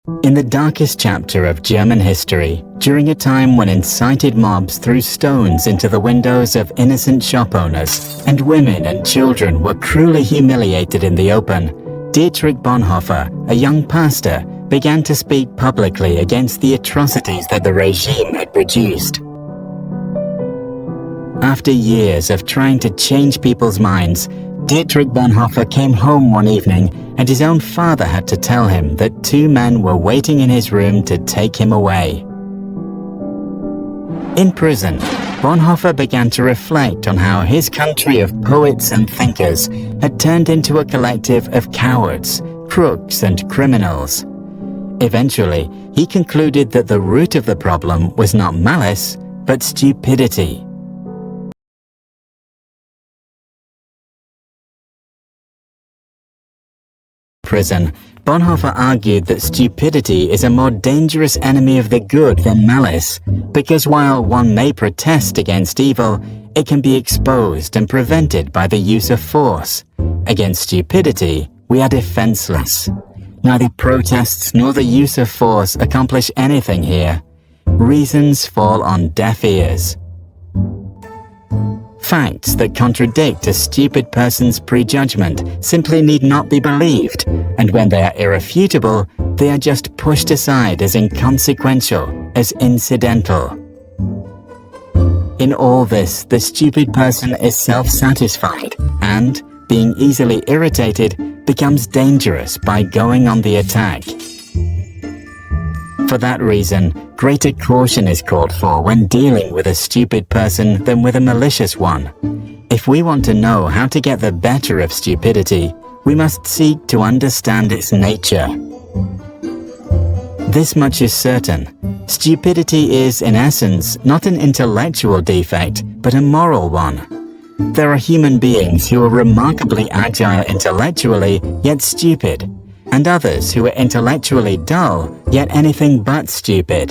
In the darkest chapter of German history, during a time when incited mobs threw stones into the windows of innocent shop owners, and women and children were cruelly humiliated in the open, Dietrich Bonhoeffer, a young pastor, began to speak publicly against the atrocities that the regime had produced. After years of trying to change people's minds, Dietrich Bonhoeffer came home one evening and his own father had to tell him that two men were waiting in his room to take him away. In prison, Bonhoeffer began to reflect on how his country of poets and thinkers had turned into a collective of cowards, crooks, and criminals. Eventually, he concluded that the root of the problem was not malice, but stupidity. Prison, Bonhoeffer argued that stupidity is a more dangerous enemy of the good than malice, because while one may protest against evil, it can be exposed and prevented by the use of force. Against stupidity, we are defenseless. Neither protests nor the use of force accomplish anything here. Reasons fall on deaf ears. Facts that contradict a stupid person's prejudgment simply need not be believed, and when they are irrefutable, they are just pushed aside as inconsequential, as incidental. In all this, the stupid person is self-satisfied and, being easily irritated, becomes dangerous by going on the attack. For that reason, greater caution is called for when dealing with a stupid person than with a malicious one. If we want to know how to get the better of stupidity, we must seek to understand its nature. This much is certain. Stupidity is, in essence, not an intellectual defect, but a moral one. There are human beings who are remarkably agile intellectually, yet stupid, and others who are intellectually dull, yet anything but stupid.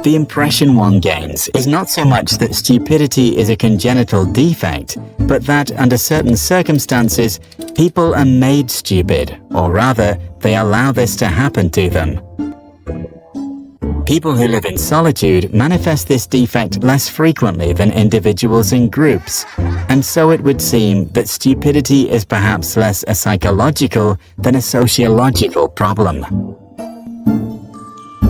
The impression one gains is not so much that stupidity is a congenital defect, but that under certain circumstances, people are made stupid, or rather, they allow this to happen to them. People who live in solitude manifest this defect less frequently than individuals in groups, and so it would seem that stupidity is perhaps less a psychological than a sociological problem.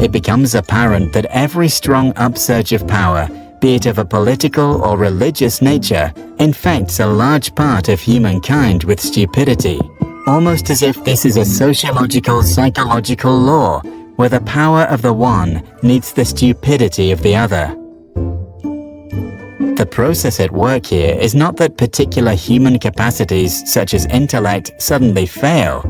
It becomes apparent that every strong upsurge of power, be it of a political or religious nature, infects a large part of humankind with stupidity, almost as if this is a sociological, psychological law, where the power of the one needs the stupidity of the other. The process at work here is not that particular human capacities, such as intellect, suddenly fail.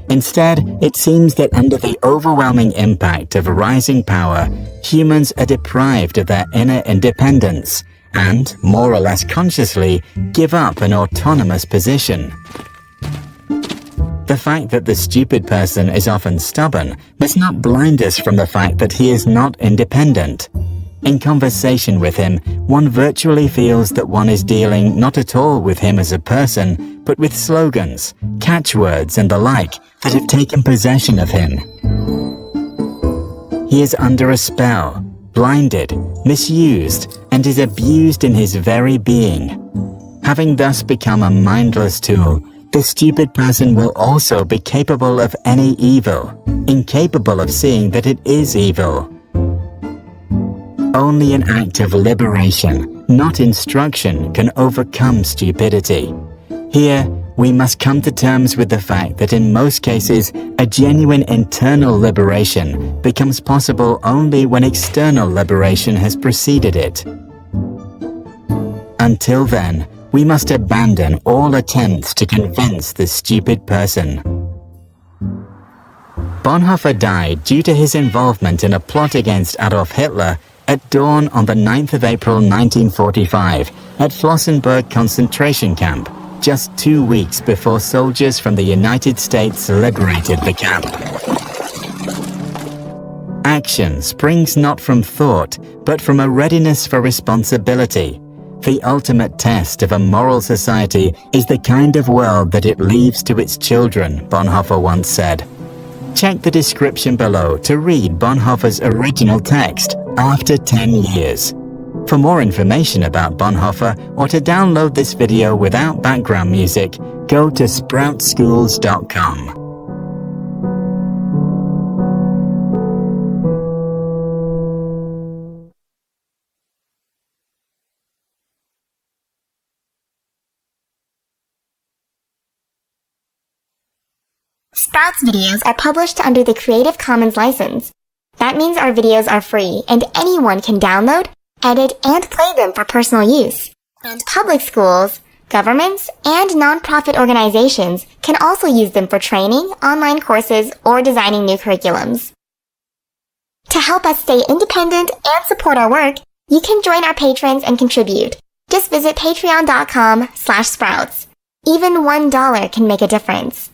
Instead, it seems that under the overwhelming impact of rising power, humans are deprived of their inner independence and, more or less consciously, give up an autonomous position. The fact that the stupid person is often stubborn must not blind us from the fact that he is not independent. In conversation with him, one virtually feels that one is dealing not at all with him as a person, but with slogans, catchwords and the like that have taken possession of him. He is under a spell, blinded, misused, and is abused in his very being. Having thus become a mindless tool, the stupid person will also be capable of any evil, incapable of seeing that it is evil. Only an act of liberation, not instruction, can overcome stupidity. Here, we must come to terms with the fact that in most cases, a genuine internal liberation becomes possible only when external liberation has preceded it. Until then, we must abandon all attempts to convince the stupid person. Bonhoeffer died due to his involvement in a plot against Adolf Hitler at dawn on the 9th of April 1945 at Flossenbürg concentration camp, just 2 weeks before soldiers from the United States liberated the camp. Action springs not from thought, but from a readiness for responsibility. The ultimate test of a moral society is the kind of world that it leaves to its children, Bonhoeffer once said. Check the description below to read Bonhoeffer's original text after 10 years. For more information about Bonhoeffer or to download this video without background music, go to sproutschools.com. Sprouts videos are published under the Creative Commons license. That means our videos are free and anyone can download, edit, and play them for personal use. And public schools, governments, and nonprofit organizations can also use them for training, online courses, or designing new curriculums. To help us stay independent and support our work, you can join our patrons and contribute. Just visit patreon.com/sprouts. Even $1 can make a difference.